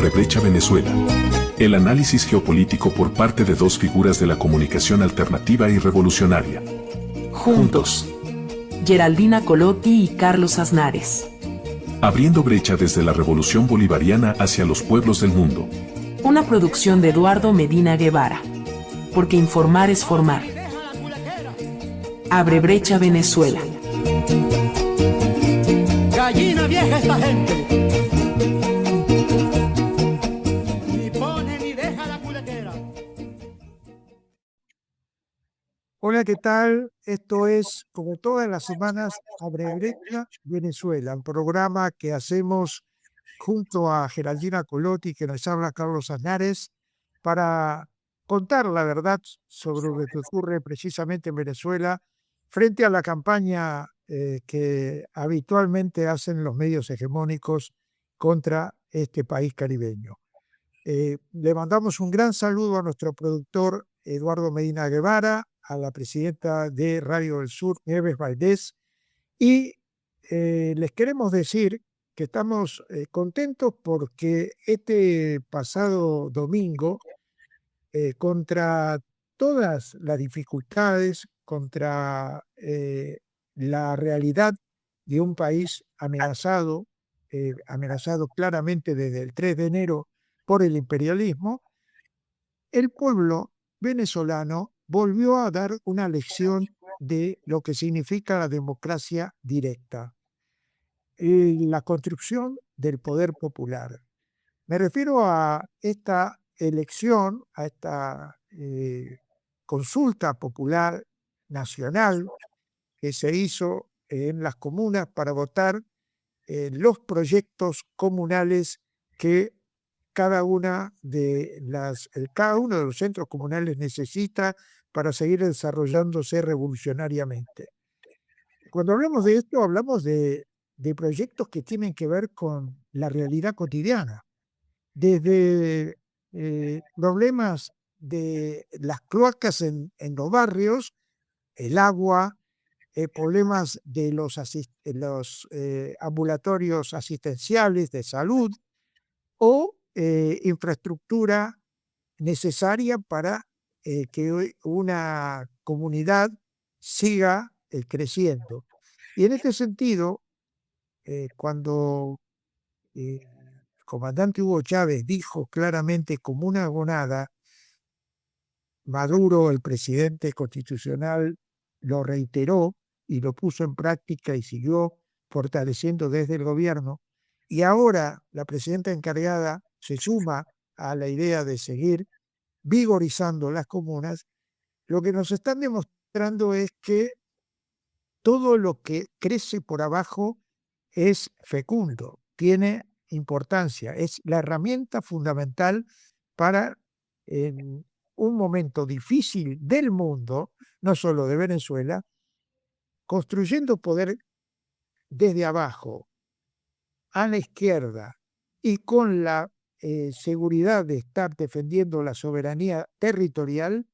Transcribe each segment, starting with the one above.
Abrebrecha Venezuela. El análisis geopolítico por parte de dos figuras de la comunicación alternativa y revolucionaria. Juntos. Geraldina Colotti y Carlos Aznares. Abriendo brecha desde la revolución bolivariana hacia los pueblos del mundo. Una producción de Eduardo Medina Guevara. Porque informar es formar. Abrebrecha Venezuela. Gallina vieja esta gente. Ni pone ni deja la culequera. Hola, ¿qué tal? Esto es, como todas las semanas, Abrebrecha Venezuela, un programa que hacemos junto a Geraldina Colotti, que nos habla Carlos Aznares, para contar la verdad sobre lo que ocurre precisamente en Venezuela frente a la campaña que habitualmente hacen los medios hegemónicos contra este país caribeño. Le mandamos un gran saludo a nuestro productor Eduardo Medina Guevara, a la presidenta de Radio del Sur, Nieves Valdés, y les queremos decir que estamos contentos porque este pasado domingo, contra todas las dificultades, contra la realidad de un país amenazado claramente desde el 3 de enero por el imperialismo, el pueblo venezolano volvió a dar una lección de lo que significa la democracia directa, la construcción del poder popular. Me refiero a esta elección, a esta consulta popular nacional que se hizo en las comunas para votar los proyectos comunales que cada uno de los centros comunales necesita para seguir desarrollándose revolucionariamente. Cuando hablamos de esto, hablamos de proyectos que tienen que ver con la realidad cotidiana, desde problemas de las cloacas en los barrios, el agua, problemas de los ambulatorios asistenciales de salud o infraestructura necesaria para que una comunidad siga creciendo. Y en este sentido, cuando el comandante Hugo Chávez dijo claramente como una gonada, Maduro, el presidente constitucional, lo reiteró y lo puso en práctica y siguió fortaleciendo desde el gobierno. Y ahora la presidenta encargada se suma a la idea de seguir vigorizando las comunas. Lo que nos están demostrando es que todo lo que crece por abajo es fecundo, tiene importancia, es la herramienta fundamental para, en un momento difícil del mundo, no solo de Venezuela, construyendo poder desde abajo, a la izquierda, y con la seguridad de estar defendiendo la soberanía territorial,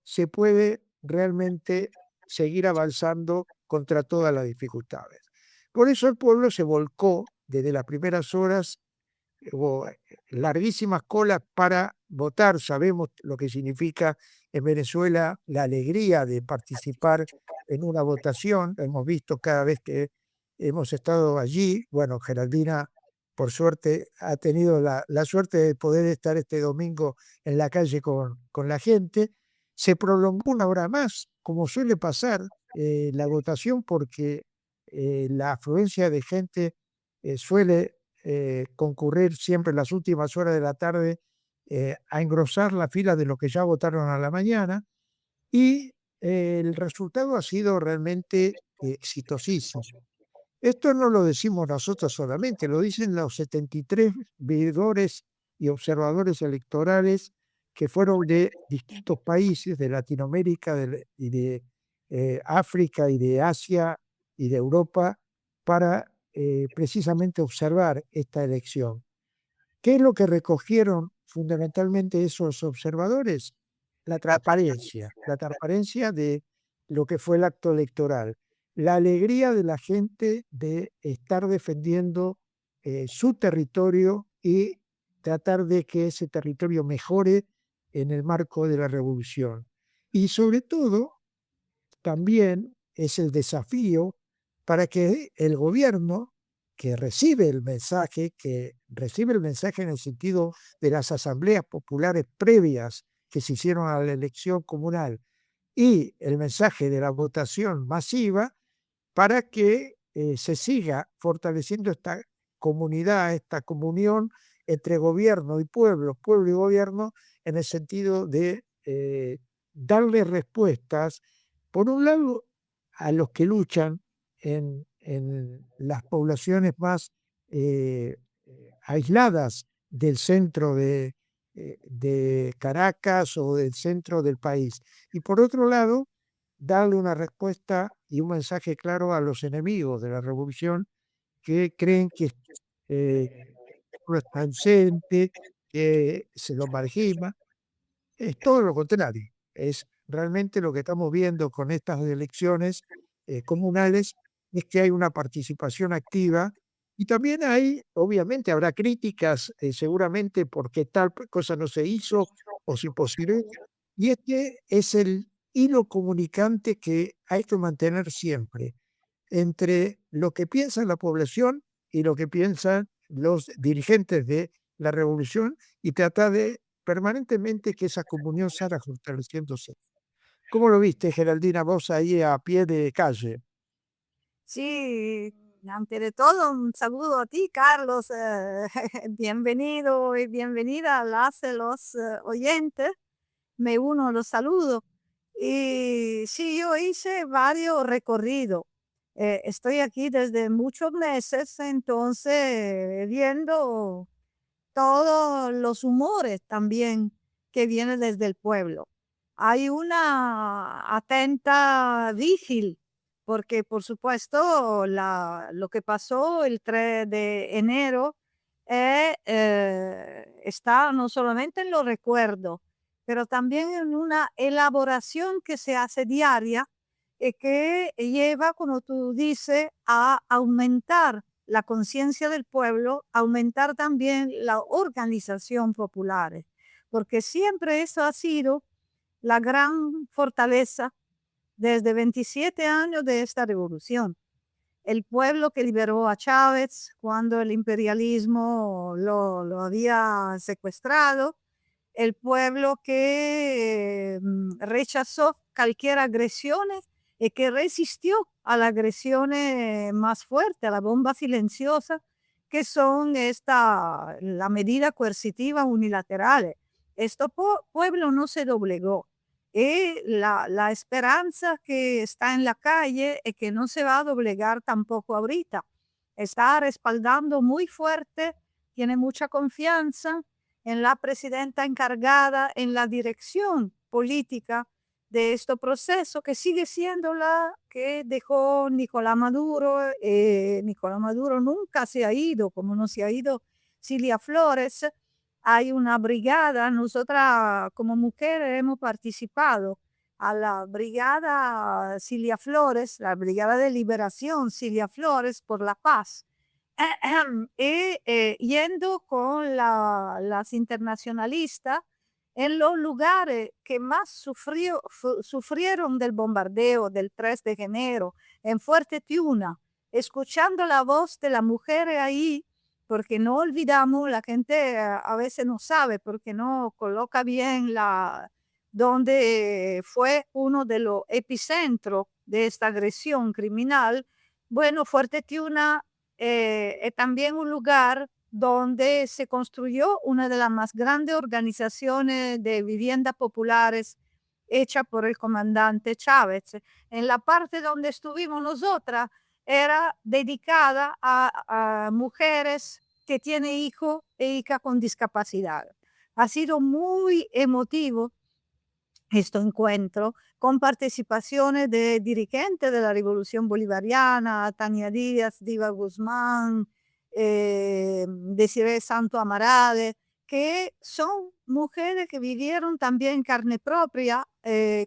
se puede realmente seguir avanzando contra todas las dificultades. Por eso el pueblo se volcó desde las primeras horas, hubo larguísimas colas para votar. Sabemos lo que significa en Venezuela la alegría de participar en una votación. Hemos visto cada vez que hemos estado allí. Bueno, Geraldina, por suerte, ha tenido la suerte de poder estar este domingo en la calle con la gente. Se prolongó una hora más, como suele pasar, la votación, porque la afluencia de gente suele concurrir siempre en las últimas horas de la tarde a engrosar la fila de los que ya votaron a la mañana, y el resultado ha sido realmente exitosísimo. Esto no lo decimos nosotros solamente, lo dicen los 73 veedores y observadores electorales que fueron de distintos países de Latinoamérica y de África y de Asia y de Europa para precisamente observar esta elección. ¿Qué es lo que recogieron fundamentalmente esos observadores? La transparencia de lo que fue el acto electoral, la alegría de la gente de estar defendiendo su territorio y tratar de que ese territorio mejore en el marco de la revolución. Y sobre todo, también es el desafío para que el gobierno que recibe el mensaje en el sentido de las asambleas populares previas que se hicieron a la elección comunal y el mensaje de la votación masiva, para que se siga fortaleciendo esta comunidad, esta comunión entre gobierno y pueblo, pueblo y gobierno, en el sentido de darle respuestas, por un lado, a los que luchan en las poblaciones más aisladas del centro de Caracas o del centro del país. Y por otro lado, darle una respuesta y un mensaje claro a los enemigos de la revolución que creen que no está ausente, que se lo margina. Es todo lo contrario. Es realmente lo que estamos viendo con estas elecciones comunales, es que hay una participación activa y también hay, obviamente, habrá críticas seguramente porque tal cosa no se hizo o se imposible, y es que es el hilo comunicante que hay que mantener siempre entre lo que piensa la población y lo que piensan los dirigentes de la revolución y tratar de permanentemente que esa comunión siga fortaleciéndose. ¿Cómo lo viste, Geraldina, vos ahí a pie de calle? Sí, ante de todo, un saludo a ti, Carlos. Bienvenido y bienvenida a los oyentes. Me uno a los saludos. Y sí, yo hice varios recorridos. Estoy aquí desde muchos meses, entonces viendo todos los humores también que vienen desde el pueblo. Hay una atenta vigil, porque por supuesto lo que pasó el 3 de enero está no solamente en los recuerdos, pero también en una elaboración que se hace diaria y que lleva, como tú dices, a aumentar la conciencia del pueblo, aumentar también la organización popular, porque siempre eso ha sido la gran fortaleza desde 27 años de esta revolución. El pueblo que liberó a Chávez cuando el imperialismo lo había secuestrado, el pueblo que rechazó cualquier agresión y que resistió a las agresiones más fuertes, a la bomba silenciosa, que son la medida coercitiva unilateral. Este pueblo no se doblegó. Y la esperanza que está en la calle es que no se va a doblegar tampoco ahorita. Está respaldando muy fuerte, tiene mucha confianza en la presidenta encargada en la dirección política de este proceso, que sigue siendo la que dejó Nicolás Maduro. Nicolás Maduro nunca se ha ido, como no se ha ido Cilia Flores. Hay una brigada, nosotras como mujeres hemos participado a la brigada Cilia Flores, la brigada de liberación Cilia Flores por la paz. Y yendo con las internacionalistas en los lugares que más sufrieron del bombardeo del 3 de enero, en Fuerte Tiuna, escuchando la voz de las mujeres ahí, porque no olvidamos, la gente a veces no sabe, porque no coloca bien donde fue uno de los epicentros de esta agresión criminal. Bueno, Fuerte Tiuna es también un lugar donde se construyó una de las más grandes organizaciones de viviendas populares hecha por el comandante Chávez. En la parte donde estuvimos nosotras era dedicada a mujeres que tienen hijos e hijas con discapacidad. Ha sido muy emotivo este encuentro, con participaciones de dirigentes de la Revolución Bolivariana, Tania Díaz, Diva Guzmán, Desiree Santo Amarade, que son mujeres que vivieron también carne propia,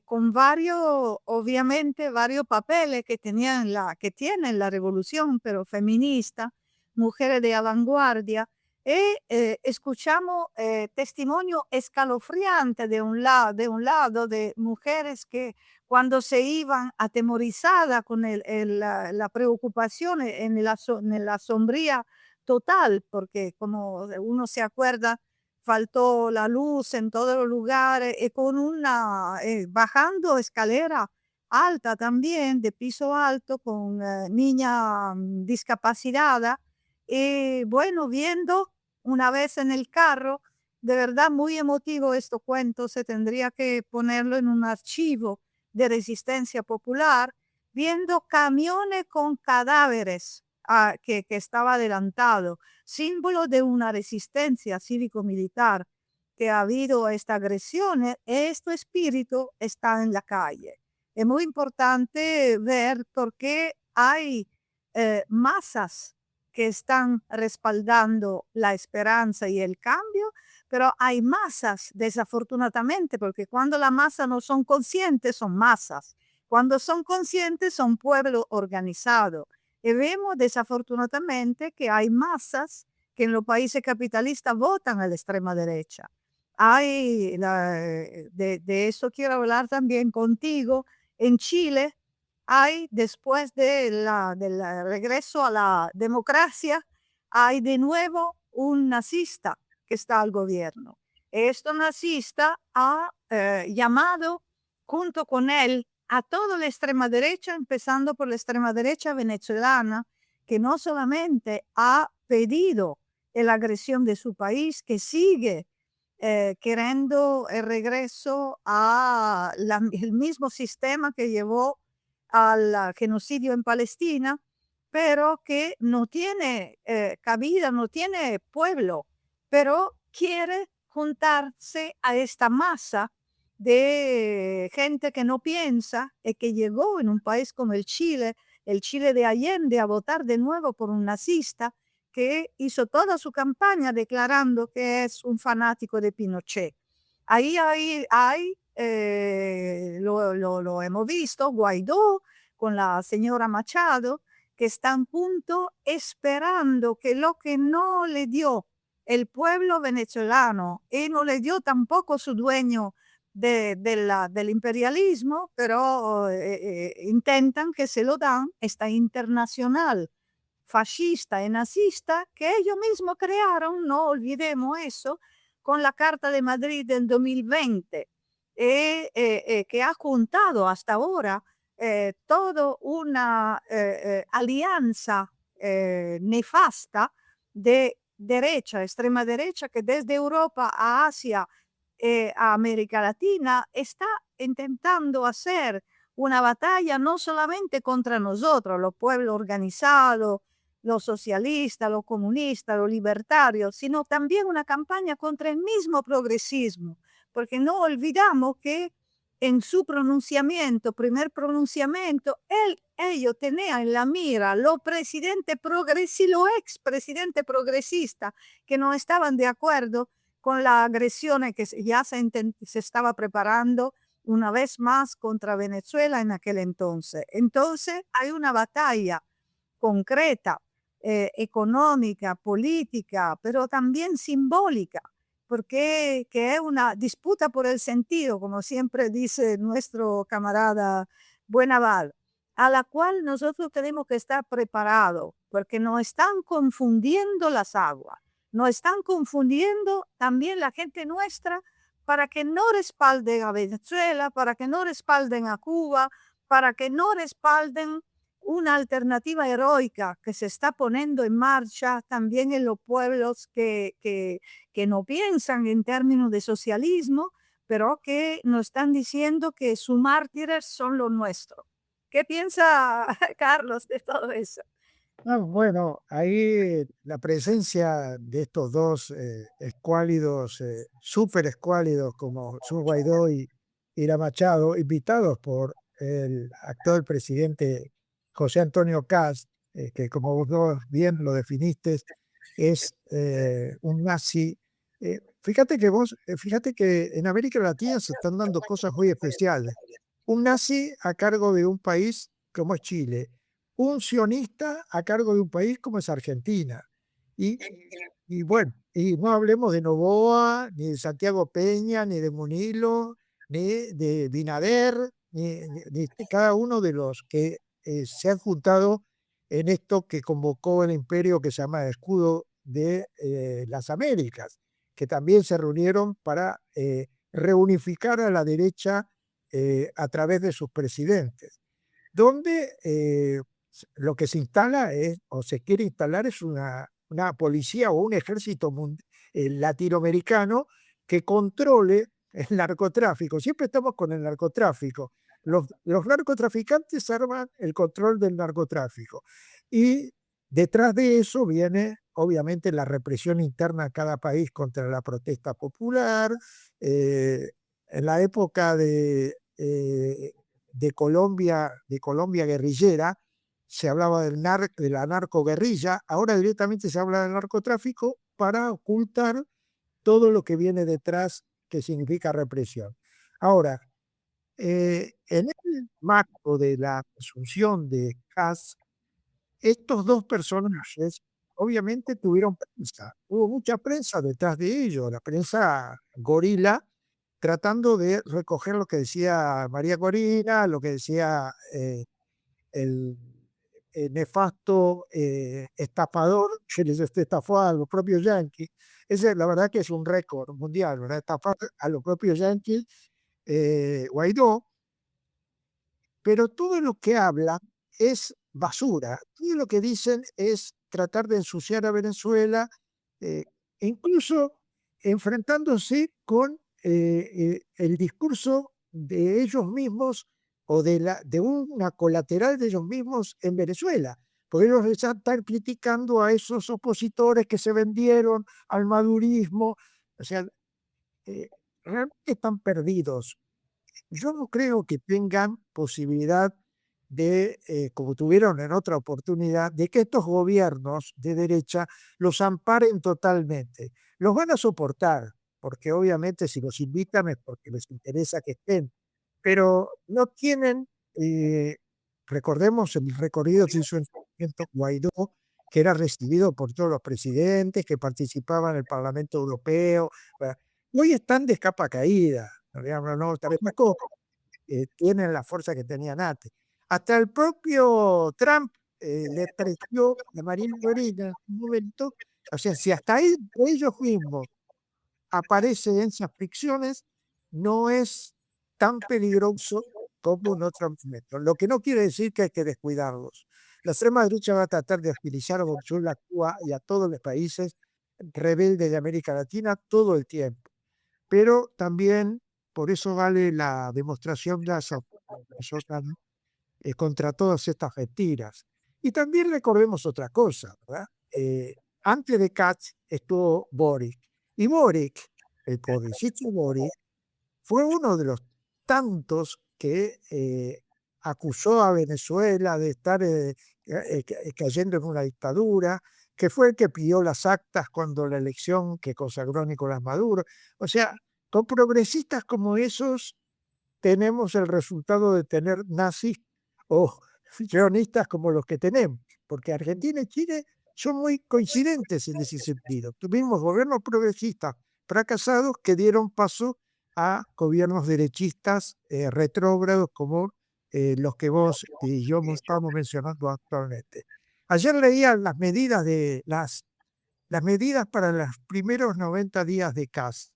con varios, obviamente, varios papeles que tienen la revolución, pero feminista, mujeres de vanguardia, escuchamos testimonio escalofriante de un lado de mujeres que cuando se iban atemorizadas con la preocupación en la sombría total, porque como uno se acuerda, faltó la luz en todos los lugares y con una, bajando escalera alta también, de piso alto, con niña discapacitada. Y bueno, viendo una vez en el carro, de verdad muy emotivo estos cuentos, se tendría que ponerlo en un archivo de resistencia popular, viendo camiones con cadáveres que estaba adelantado, símbolo de una resistencia cívico-militar que ha habido esta agresión, este espíritu está en la calle. Es muy importante ver por qué hay masas que están respaldando la esperanza y el cambio, pero hay masas, desafortunadamente, porque cuando las masas no son conscientes, son masas. Cuando son conscientes, son pueblo organizado. Y vemos desafortunadamente que hay masas que en los países capitalistas votan a la extrema derecha. De eso quiero hablar también contigo. En Chile hay, después del regreso a la democracia, hay de nuevo un nazista que está al gobierno. Este nazista ha llamado junto con él a toda la extrema derecha, empezando por la extrema derecha venezolana, que no solamente ha pedido la agresión de su país, que sigue queriendo el regreso el mismo sistema que llevó al genocidio en Palestina, pero que no tiene cabida, no tiene pueblo, pero quiere juntarse a esta masa de gente que no piensa y que llegó en un país como el Chile de Allende, a votar de nuevo por un nazista que hizo toda su campaña declarando que es un fanático de Pinochet. Ahí hay lo hemos visto, Guaidó con la señora Machado, que está en punto esperando que lo que no le dio el pueblo venezolano y no le dio tampoco su dueño del imperialismo, pero intentan que se lo dan esta internacional fascista y nazista que ellos mismos crearon, no olvidemos eso, con la Carta de Madrid del 2020, que ha juntado hasta ahora toda una alianza nefasta de derecha, extrema derecha, que desde Europa a Asia, a América Latina, está intentando hacer una batalla no solamente contra nosotros, los pueblos organizados, los socialistas, los comunistas, los libertarios, sino también una campaña contra el mismo progresismo, porque no olvidamos que en su pronunciamiento, primer pronunciamiento, ellos tenían en la mira los presidentes progresistas, los expresidentes progresistas que no estaban de acuerdo con la agresión que ya se estaba preparando una vez más contra Venezuela en aquel entonces. Entonces hay una batalla concreta, económica, política, pero también simbólica, porque que es una disputa por el sentido, como siempre dice nuestro camarada Buenaval, a la cual nosotros tenemos que estar preparados, porque nos están confundiendo las aguas, nos están confundiendo también la gente nuestra para que no respalden a Venezuela, para que no respalden a Cuba, para que no respalden una alternativa heroica que se está poniendo en marcha también en los pueblos que no piensan en términos de socialismo, pero que nos están diciendo que sus mártires son los nuestros. ¿Qué piensa Carlos de todo eso? Bueno, ahí la presencia de estos dos escuálidos, súper escuálidos como Sur Guaidó y Ira Machado, invitados por el actual presidente José Antonio Kast, que como vos bien lo definiste, es un nazi. Fíjate que en América Latina se están dando cosas muy especiales. Un nazi a cargo de un país como es Chile, un sionista a cargo de un país como es Argentina. Y Y bueno, y no hablemos de Noboa, ni de Santiago Peña, ni de Munilo, ni de Binader, ni de cada uno de los que se han juntado en esto que convocó el imperio que se llama Escudo de las Américas, que también se reunieron para reunificar a la derecha a través de sus presidentes, donde lo que se instala es, o se quiere instalar es una policía o un ejército latinoamericano que controle el narcotráfico. Siempre estamos con el narcotráfico. Los narcotraficantes arman el control del narcotráfico. Y detrás de eso viene, obviamente, la represión interna de cada país contra la protesta popular. En la época de Colombia guerrillera, se hablaba de la narcoguerrilla, ahora directamente se habla del narcotráfico para ocultar todo lo que viene detrás, que significa represión. Ahora, en el marco de la asunción de Kass, estos dos personajes obviamente tuvieron prensa, hubo mucha prensa detrás de ellos, la prensa gorila, tratando de recoger lo que decía María Corina, lo que decía el nefasto estafador que les estafó a los propios yanquis. Ese, la verdad que es un récord mundial, ¿verdad? Estafar a los propios yanquis, Guaidó, pero todo lo que habla es basura, todo lo que dicen es tratar de ensuciar a Venezuela, eh, incluso enfrentándose con el discurso de ellos mismos o de una colateral de ellos mismos en Venezuela, porque ellos están criticando a esos opositores que se vendieron al madurismo, o sea, realmente están perdidos. Yo no creo que tengan posibilidad de, como tuvieron en otra oportunidad, de que estos gobiernos de derecha los amparen totalmente. Los van a soportar, porque obviamente si los invitan es porque les interesa que estén, pero no tienen, recordemos el recorrido que hizo en su momento Guaidó, que era recibido por todos los presidentes, que participaban en el Parlamento Europeo. Hoy están de capa caída, no, tal vez poco, tienen la fuerza que tenían antes. Hasta el propio Trump le prestó a Marina Corina en un momento, o sea, si hasta ellos mismos aparecen esas fricciones, no es tan peligroso como en otros momentos. Lo que no quiere decir que hay que descuidarlos. La extrema derecha va a tratar de hostilizar a Venezuela, a Cuba y a todos los países rebeldes de América Latina todo el tiempo. Pero también, por eso vale la demostración de contra todas estas mentiras. Y también recordemos otra cosa, ¿verdad? Antes de Katz estuvo Boric. Y Boric, el pobrecito Boric, fue uno de los tantos que acusó a Venezuela de estar cayendo en una dictadura, que fue el que pidió las actas cuando la elección que consagró Nicolás Maduro. O sea, con progresistas como esos tenemos el resultado de tener nazis o peronistas como los que tenemos, porque Argentina y Chile son muy coincidentes en ese sentido. Tuvimos gobiernos progresistas fracasados que dieron paso a gobiernos derechistas retrógrados como los que vos y yo estamos mencionando actualmente. Ayer leía las medidas para los primeros 90 días de Kast,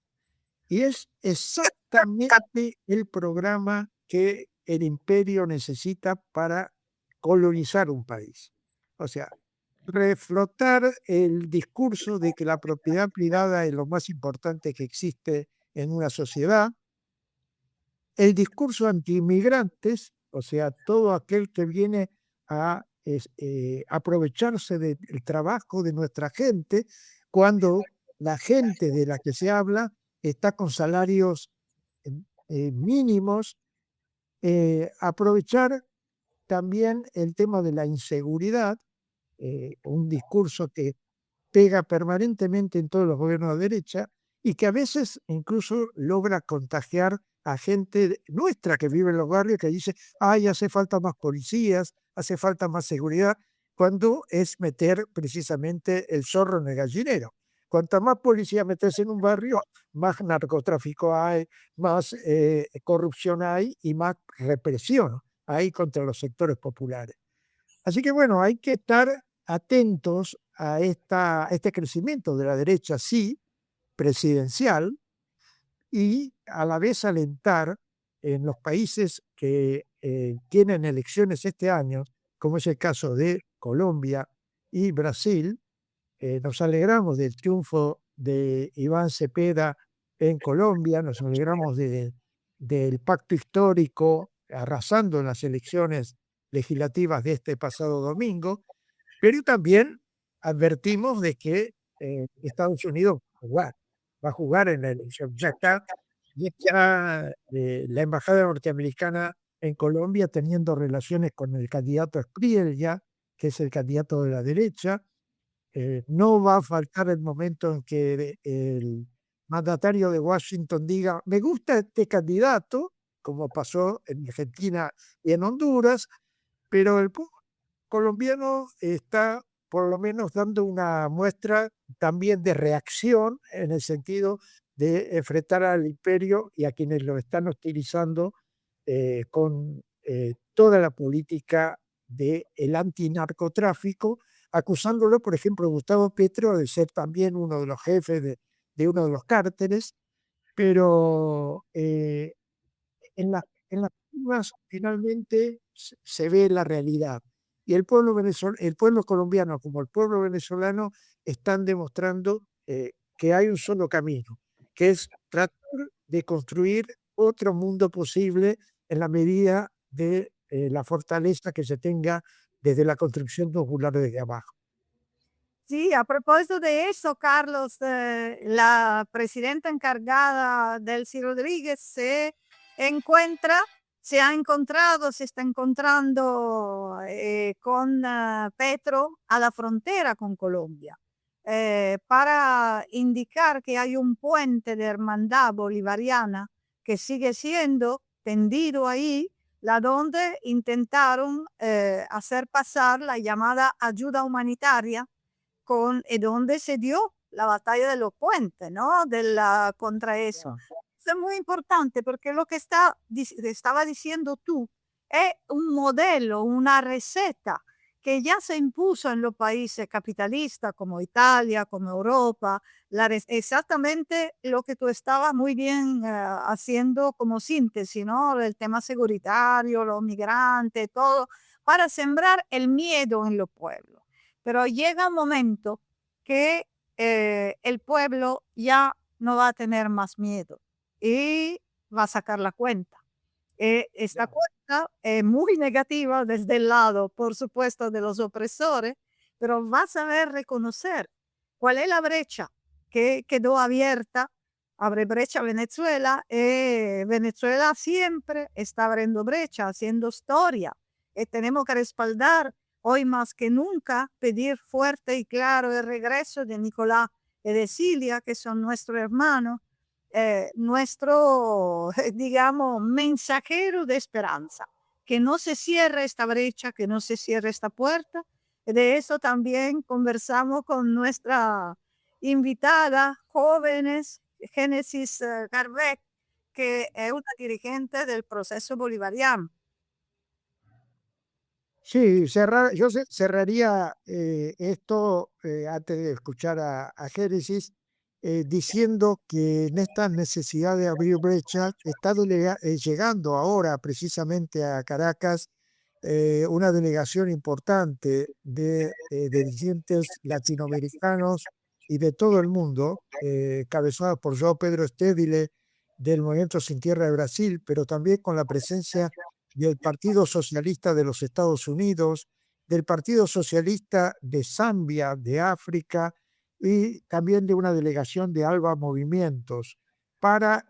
y es exactamente el programa que el imperio necesita para colonizar un país. O sea, reflotar el discurso de que la propiedad privada es lo más importante que existe en una sociedad, el discurso anti-inmigrantes, o sea, todo aquel que viene a aprovecharse del trabajo de nuestra gente, cuando la gente de la que se habla está con salarios mínimos, aprovechar también el tema de la inseguridad, un discurso que pega permanentemente en todos los gobiernos de derecha y que a veces incluso logra contagiar a gente nuestra que vive en los barrios, que dice, ay, hace falta más policías, hace falta más seguridad, cuando es meter precisamente el zorro en el gallinero. Cuanta más policía metes en un barrio, más narcotráfico hay, más corrupción hay y más represión hay contra los sectores populares. Así que bueno, hay que estar atentos a este crecimiento de la derecha, sí, presidencial, y a la vez alentar en los países que tienen elecciones este año, como es el caso de Colombia y Brasil. Nos alegramos del triunfo de Iván Cepeda en Colombia, nos alegramos del pacto histórico arrasando en las elecciones legislativas de este pasado domingo, pero también advertimos de que Estados Unidos va a jugar en la elección. Ya está la embajada norteamericana en Colombia teniendo relaciones con el candidato Espriel ya, que es el candidato de la derecha. No va a faltar el momento en que el mandatario de Washington diga, me gusta este candidato, como pasó en Argentina y en Honduras, pero el pueblo colombiano está por lo menos dando una muestra también de reacción en el sentido de enfrentar al imperio y a quienes lo están hostilizando con toda la política del antinarcotráfico, acusándolo, por ejemplo, Gustavo Petro de ser también uno de los jefes de uno de los cárteles, pero en las urnas finalmente se ve la realidad. Y el pueblo colombiano como el pueblo venezolano están demostrando que hay un solo camino, que es tratar de construir otro mundo posible en la medida de la fortaleza que se tenga desde la construcción popular desde abajo. Sí, a propósito de eso, Carlos, la presidenta encargada, Delcy Rodríguez, encuentra, se está encontrando con Petro a la frontera con Colombia para indicar que hay un puente de hermandad bolivariana que sigue siendo tendido ahí, la donde intentaron hacer pasar la llamada ayuda humanitaria y donde se dio la batalla de los puentes, ¿no? Contra eso. Eso es muy importante porque lo que estaba diciendo tú es un modelo, una receta que ya se impuso en los países capitalistas como Italia, como Europa, exactamente lo que tú estabas muy bien haciendo como síntesis, ¿no? El tema securitario, los migrantes, todo, para sembrar el miedo en los pueblos. Pero llega un momento que el pueblo ya no va a tener más miedo y va a sacar la cuenta. Esta cuenta es muy negativa desde el lado, por supuesto, de los opresores, pero va a saber reconocer cuál es la brecha que quedó abierta. Abre brecha Venezuela. Venezuela siempre está abriendo brecha, haciendo historia. Tenemos que respaldar hoy más que nunca, pedir fuerte y claro el regreso de Nicolás y de Cilia, que son nuestros hermanos, nuestro, digamos, mensajero de esperanza. Que no se cierre esta brecha, que no se cierre esta puerta. De eso también conversamos con nuestra invitada, jóvenes, Génesis Garbeck, que es una dirigente del proceso bolivariano. Sí, yo cerraría esto antes de escuchar a Génesis, diciendo que en esta necesidad de abrir brecha está llegando ahora precisamente a Caracas una delegación importante de dirigentes latinoamericanos y de todo el mundo, cabezados por João Pedro Estevile del Movimiento Sin Tierra de Brasil, pero también con la presencia del Partido Socialista de los Estados Unidos, del Partido Socialista de Zambia, de África, y también de una delegación de ALBA Movimientos.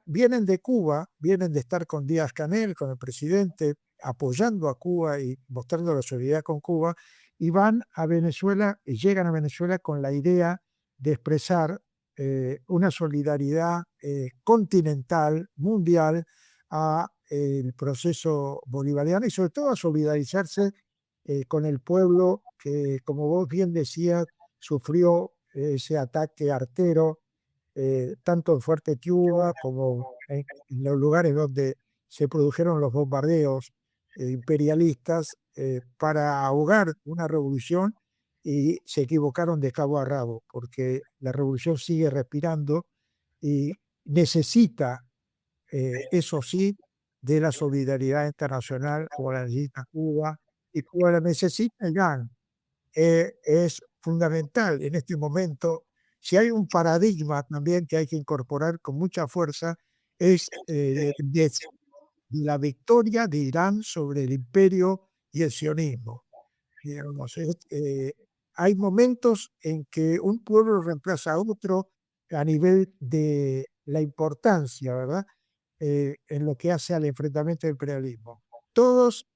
Vienen de Cuba, vienen de estar con Díaz-Canel, con el presidente, apoyando a Cuba y mostrando la solidaridad con Cuba, y van a Venezuela, y llegan a Venezuela con la idea de expresar una solidaridad continental, mundial, a el proceso bolivariano y sobre todo a solidarizarse con el pueblo que, como vos bien decías, sufrió ese ataque artero, tanto en Fuerte Tiuba como en los lugares donde se produjeron los bombardeos imperialistas para ahogar una revolución, y se equivocaron de cabo a rabo, porque la revolución sigue respirando y necesita, eso sí, de la solidaridad internacional, como la necesita Cuba, y Cuba la necesita Irán. Es fundamental en este momento. Si hay un paradigma también que hay que incorporar con mucha fuerza, es de la victoria de Irán sobre el imperio y el sionismo. Digamos, hay momentos en que un pueblo reemplaza a otro a nivel de la importancia, ¿verdad? En lo que hace al enfrentamiento del imperialismo. Todos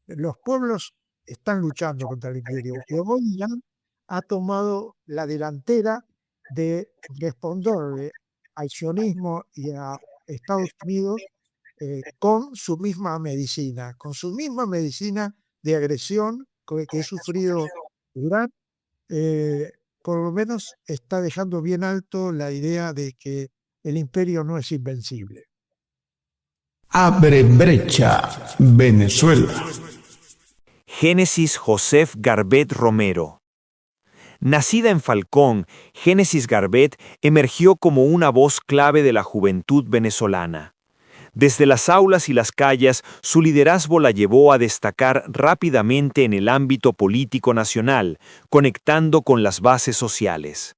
los pueblos están luchando contra el imperio. Y hoy Irán ha tomado la delantera de responderle al sionismo y a Estados Unidos con su misma medicina de agresión que he sufrido Irán. eh, por lo menos está dejando bien alto la idea de que el imperio no es invencible. Abre brecha, Venezuela. Génesis Joseph Garbet Romero. Nacida en Falcón, Génesis Garbet emergió como una voz clave de la juventud venezolana. Desde las aulas y las calles, su liderazgo la llevó a destacar rápidamente en el ámbito político nacional, conectando con las bases sociales.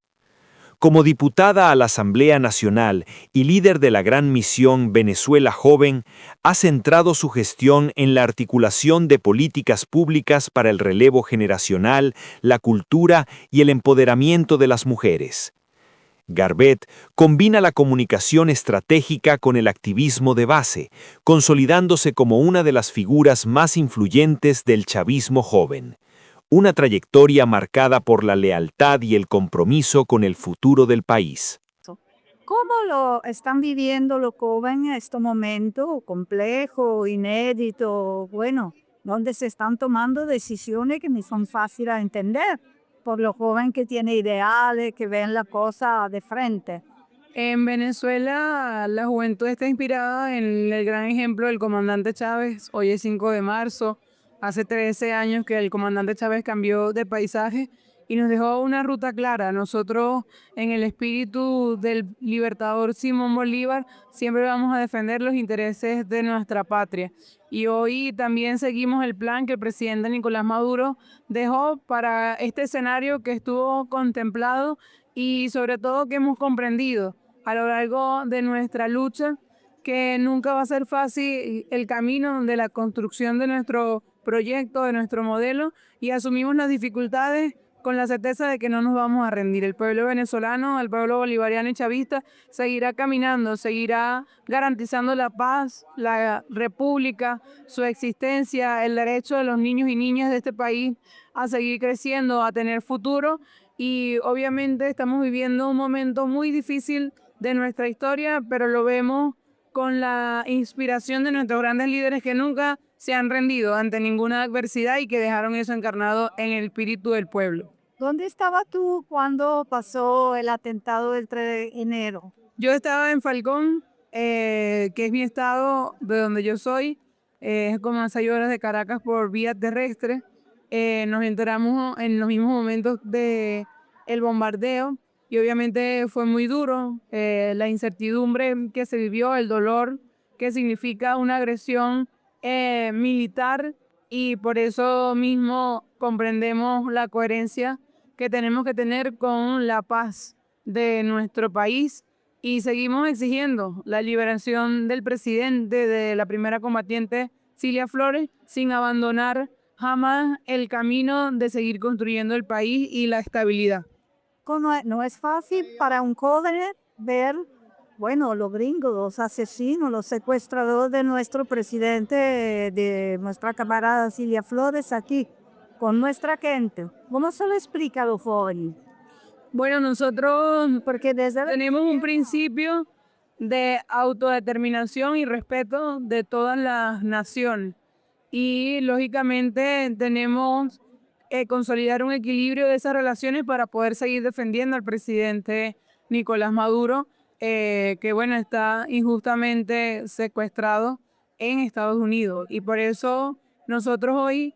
Como diputada a la Asamblea Nacional y líder de la gran misión Venezuela Joven, ha centrado su gestión en la articulación de políticas públicas para el relevo generacional, la cultura y el empoderamiento de las mujeres. Garbet combina la comunicación estratégica con el activismo de base, consolidándose como una de las figuras más influyentes del chavismo joven. Una trayectoria marcada por la lealtad y el compromiso con el futuro del país. ¿Cómo lo están viviendo los jóvenes en este momento complejo, inédito? Bueno, donde se están tomando decisiones que no son fáciles de entender por los jóvenes que tienen ideales, que ven la cosa de frente. En Venezuela, la juventud está inspirada en el gran ejemplo del comandante Chávez. Hoy es 5 de marzo. Hace 13 años que el comandante Chávez cambió de paisaje y nos dejó una ruta clara. Nosotros, en el espíritu del libertador Simón Bolívar, siempre vamos a defender los intereses de nuestra patria. Y hoy también seguimos el plan que el presidente Nicolás Maduro dejó para este escenario que estuvo contemplado y sobre todo que hemos comprendido a lo largo de nuestra lucha, que nunca va a ser fácil el camino de la construcción de nuestro proyecto, de nuestro modelo, y asumimos las dificultades con la certeza de que no nos vamos a rendir. El pueblo venezolano, el pueblo bolivariano y chavista seguirá caminando, seguirá garantizando la paz, la república, su existencia, el derecho de los niños y niñas de este país a seguir creciendo, a tener futuro. Y obviamente estamos viviendo un momento muy difícil de nuestra historia, pero lo vemos con la inspiración de nuestros grandes líderes que nunca se han rendido ante ninguna adversidad y que dejaron eso encarnado en el espíritu del pueblo. ¿Dónde estabas tú cuando pasó el atentado del 3 de enero? Yo estaba en Falcón, que es mi estado de donde yo soy, es como a 6 horas de Caracas por vía terrestre. Nos enteramos en los mismos momentos del bombardeo y obviamente fue muy duro, la incertidumbre que se vivió, el dolor que significa una agresión militar, y por eso mismo comprendemos la coherencia que tenemos que tener con la paz de nuestro país y seguimos exigiendo la liberación del presidente, de la primera combatiente Cilia Flores, sin abandonar jamás el camino de seguir construyendo el país y la estabilidad. No es fácil para un joven ver, bueno, los gringos, los asesinos, los secuestradores de nuestro presidente, de nuestra camarada Cilia Flores aquí, con nuestra gente. ¿Cómo se lo explica a los jóvenes? Bueno, nosotros Porque desde tenemos un principio de autodeterminación y respeto de todas las naciones. Y lógicamente tenemos consolidar un equilibrio de esas relaciones para poder seguir defendiendo al presidente Nicolás Maduro, que bueno, está injustamente secuestrado en Estados Unidos. Y por eso nosotros hoy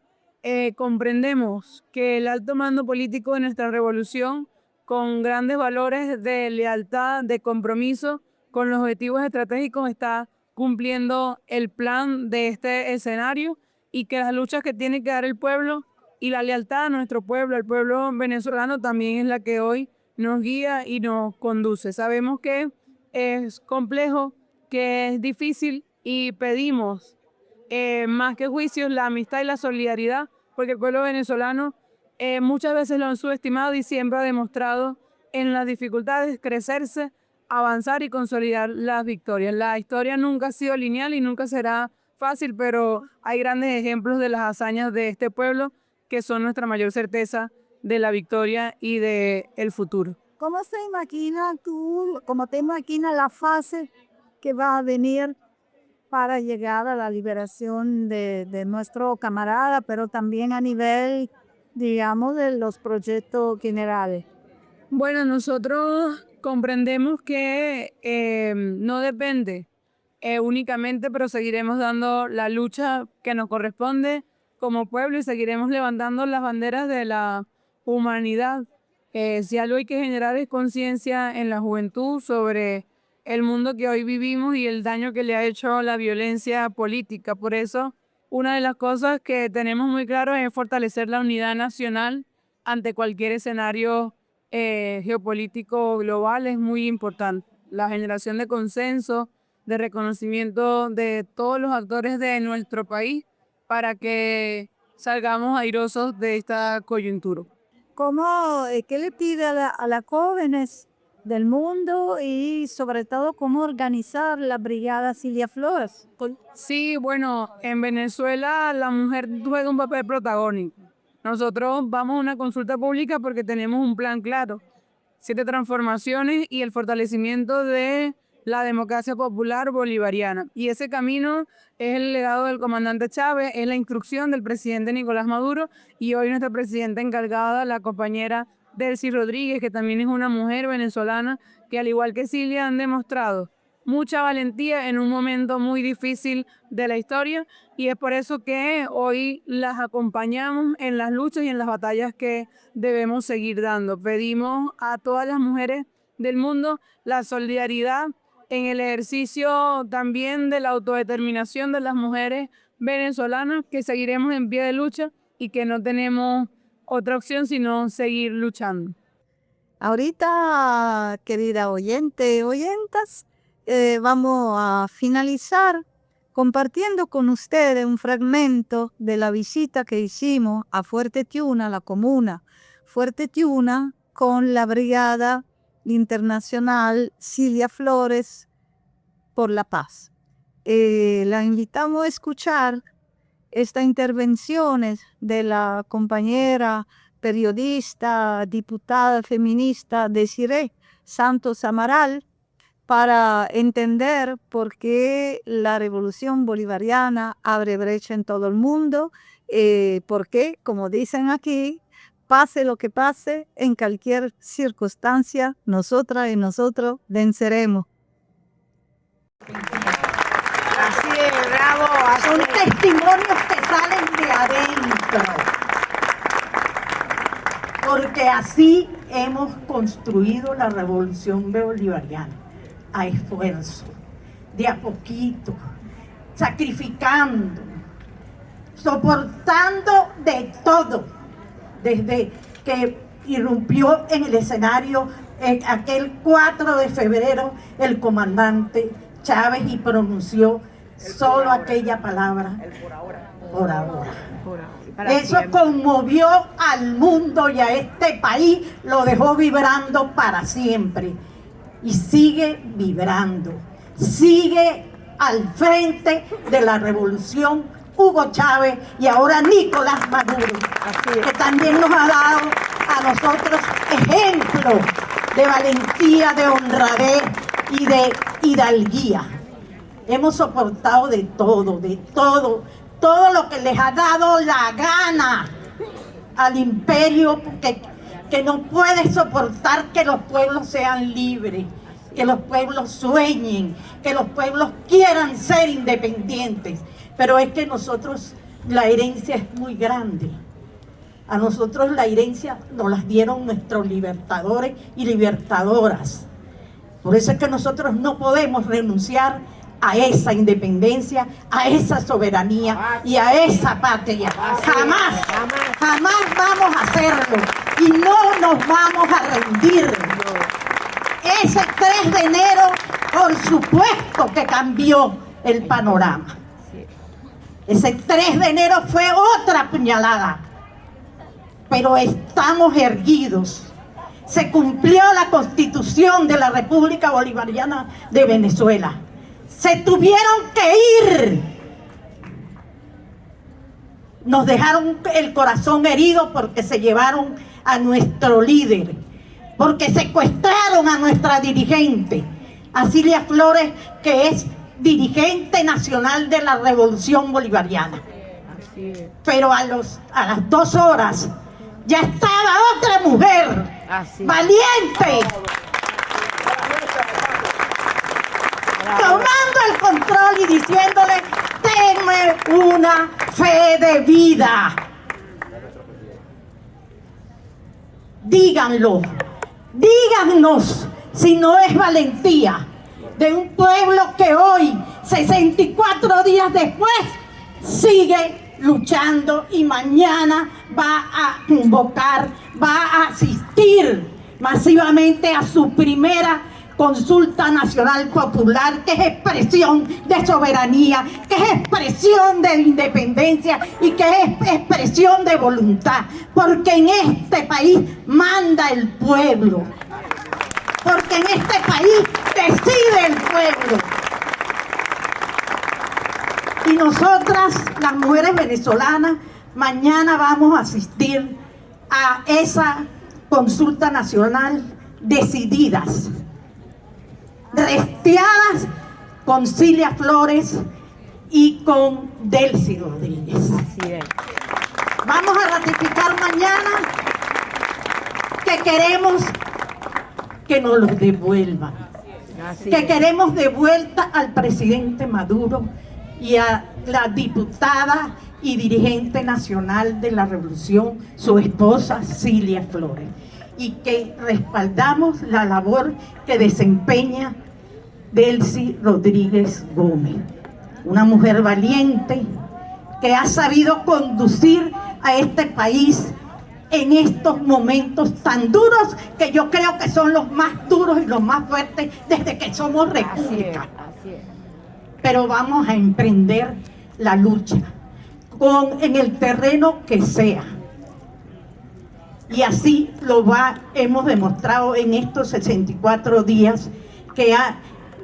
comprendemos que el alto mando político de nuestra revolución, con grandes valores de lealtad, de compromiso con los objetivos estratégicos, está cumpliendo el plan de este escenario, y que las luchas que tiene que dar el pueblo y la lealtad a nuestro pueblo, al pueblo venezolano, también es la que hoy nos guía y nos conduce. Sabemos que es complejo, que es difícil, y pedimos más que juicios, la amistad y la solidaridad, porque el pueblo venezolano muchas veces lo han subestimado y siempre ha demostrado en las dificultades crecerse, avanzar y consolidar las victorias. La historia nunca ha sido lineal y nunca será fácil, pero hay grandes ejemplos de las hazañas de este pueblo que son nuestra mayor certeza de la victoria y del futuro. ¿Cómo se imagina tú, cómo te imaginas la fase que va a venir para llegar a la liberación de nuestro camarada, pero también a nivel, digamos, de los proyectos generales? Bueno, nosotros comprendemos que no depende únicamente, pero seguiremos dando la lucha que nos corresponde como pueblo y seguiremos levantando las banderas de la humanidad. Si algo hay que generar es conciencia en la juventud sobre el mundo que hoy vivimos y el daño que le ha hecho la violencia política. Por eso, una de las cosas que tenemos muy claro es fortalecer la unidad nacional ante cualquier escenario geopolítico global. Es muy importante la generación de consenso, de reconocimiento de todos los actores de nuestro país para que salgamos airosos de esta coyuntura. ¿Qué le pide a las jóvenes del mundo y sobre todo cómo organizar la Brigada Cilia Flores? Sí, bueno, en Venezuela la mujer juega un papel protagónico. Nosotros vamos a una consulta pública porque tenemos un plan claro, 7 transformaciones y el fortalecimiento de la democracia popular bolivariana. Y ese camino es el legado del comandante Chávez, es la instrucción del presidente Nicolás Maduro, y hoy nuestra presidenta encargada, la compañera Delcy Rodríguez, que también es una mujer venezolana, que al igual que Cilia han demostrado mucha valentía en un momento muy difícil de la historia, y es por eso que hoy las acompañamos en las luchas y en las batallas que debemos seguir dando. Pedimos a todas las mujeres del mundo la solidaridad en el ejercicio también de la autodeterminación de las mujeres venezolanas, que seguiremos en pie de lucha y que no tenemos otra opción sino seguir luchando. Ahorita, querida oyentas, vamos a finalizar compartiendo con ustedes un fragmento de la visita que hicimos a Fuerte Tiuna, la comuna Fuerte Tiuna, con la Brigada Internacional Cilia Flores por la Paz. La invitamos a escuchar estas intervenciones de la compañera periodista, diputada feminista Desiree Santos Amaral, para entender por qué la revolución bolivariana abre brecha en todo el mundo, porque, como dicen aquí, pase lo que pase, en cualquier circunstancia, nosotras y nosotros venceremos. Así es, bravo. Son testimonios que salen de adentro. Porque así hemos construido la revolución bolivariana, a esfuerzo, de a poquito, sacrificando, soportando de todo, desde que irrumpió en el escenario aquel 4 de febrero el comandante Chávez y pronunció solo aquella palabra, por ahora. Eso conmovió al mundo y a este país, lo dejó vibrando para siempre. Y sigue vibrando, sigue al frente de la revolución Hugo Chávez y ahora Nicolás Maduro, que también nos ha dado a nosotros ejemplos de valentía, de honradez y de hidalguía. Hemos soportado de todo lo que les ha dado la gana al imperio que no puede soportar que los pueblos sean libres, que los pueblos sueñen, que los pueblos quieran ser independientes. Pero es que nosotros, la herencia es muy grande. A nosotros la herencia nos las dieron nuestros libertadores y libertadoras. Por eso es que nosotros no podemos renunciar a esa independencia, a esa soberanía y a esa patria. Jamás, jamás vamos a hacerlo y no nos vamos a rendir. Ese 3 de enero, por supuesto que cambió el panorama. Ese 3 de enero fue otra puñalada, pero estamos erguidos. Se cumplió la Constitución de la República Bolivariana de Venezuela. Se tuvieron que ir. Nos dejaron el corazón herido porque se llevaron a nuestro líder, porque secuestraron a nuestra dirigente, a Cilia Flores, que es dirigente nacional de la Revolución Bolivariana. Pero a las 2 horas ya estaba otra mujer, valiente, tomando el control y diciéndole: tenme una fe de vida. Díganlo, díganos si no es valentía de un pueblo que hoy, 64 días después, sigue luchando y mañana va a convocar, va a asistir masivamente a su primera consulta nacional popular, que es expresión de soberanía, que es expresión de independencia y que es expresión de voluntad, porque en este país manda el pueblo, porque en este país decide el pueblo. Y nosotras, las mujeres venezolanas, mañana vamos a asistir a esa consulta nacional decididas, resteadas con Cilia Flores y con Delcy Rodríguez. Así es. Vamos a ratificar mañana que queremos que nos los devuelvan, que queremos de vuelta al presidente Maduro y a la diputada y dirigente nacional de la revolución, su esposa Cilia Flores, y que respaldamos la labor que desempeña Delcy Rodríguez Gómez, una mujer valiente que ha sabido conducir a este país en estos momentos tan duros, que yo creo que son los más duros y los más fuertes desde que somos república. Así es. Pero vamos a emprender la lucha en el terreno que sea. Y así hemos demostrado en estos 64 días que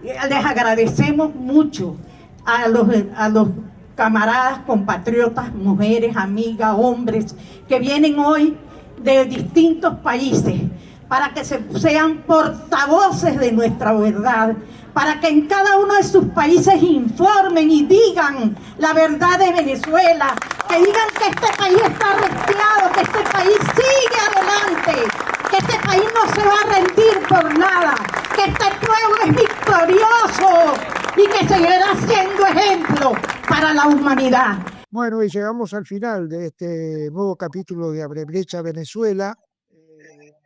les agradecemos mucho a los camaradas, compatriotas, mujeres, amigas, hombres, que vienen hoy de distintos países para que sean portavoces de nuestra verdad, para que en cada uno de sus países informen y digan la verdad de Venezuela, que digan que este país está resteado, que este país sigue adelante, que este país no se va a rendir por nada, que este pueblo es victorioso y que seguirá siendo ejemplo para la humanidad. Bueno, y llegamos al final de este nuevo capítulo de Abre Brecha Venezuela.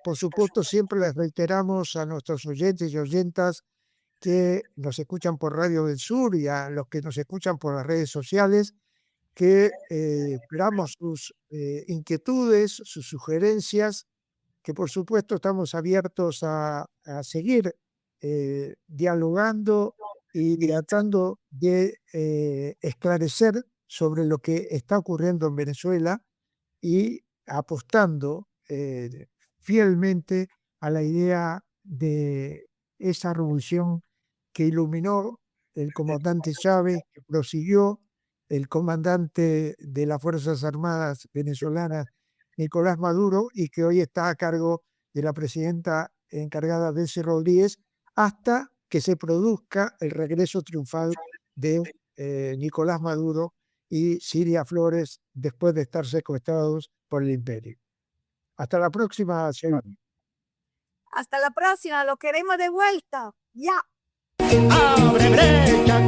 Por supuesto, siempre les reiteramos a nuestros oyentes y oyentas que nos escuchan por Radio del Sur y a los que nos escuchan por las redes sociales, que esperamos sus inquietudes, sus sugerencias, que por supuesto estamos abiertos a seguir dialogando y tratando de esclarecer sobre lo que está ocurriendo en Venezuela y apostando fielmente a la idea de esa revolución que iluminó el comandante Chávez, que prosiguió el comandante de las Fuerzas Armadas venezolanas, Nicolás Maduro, y que hoy está a cargo de la presidenta encargada Delcy Rodríguez, hasta que se produzca el regreso triunfal de Nicolás Maduro y Siria Flores después de estar secuestrados por el imperio. Hasta la próxima, señor. Hasta la próxima, lo queremos de vuelta. Ya. Abre brecha.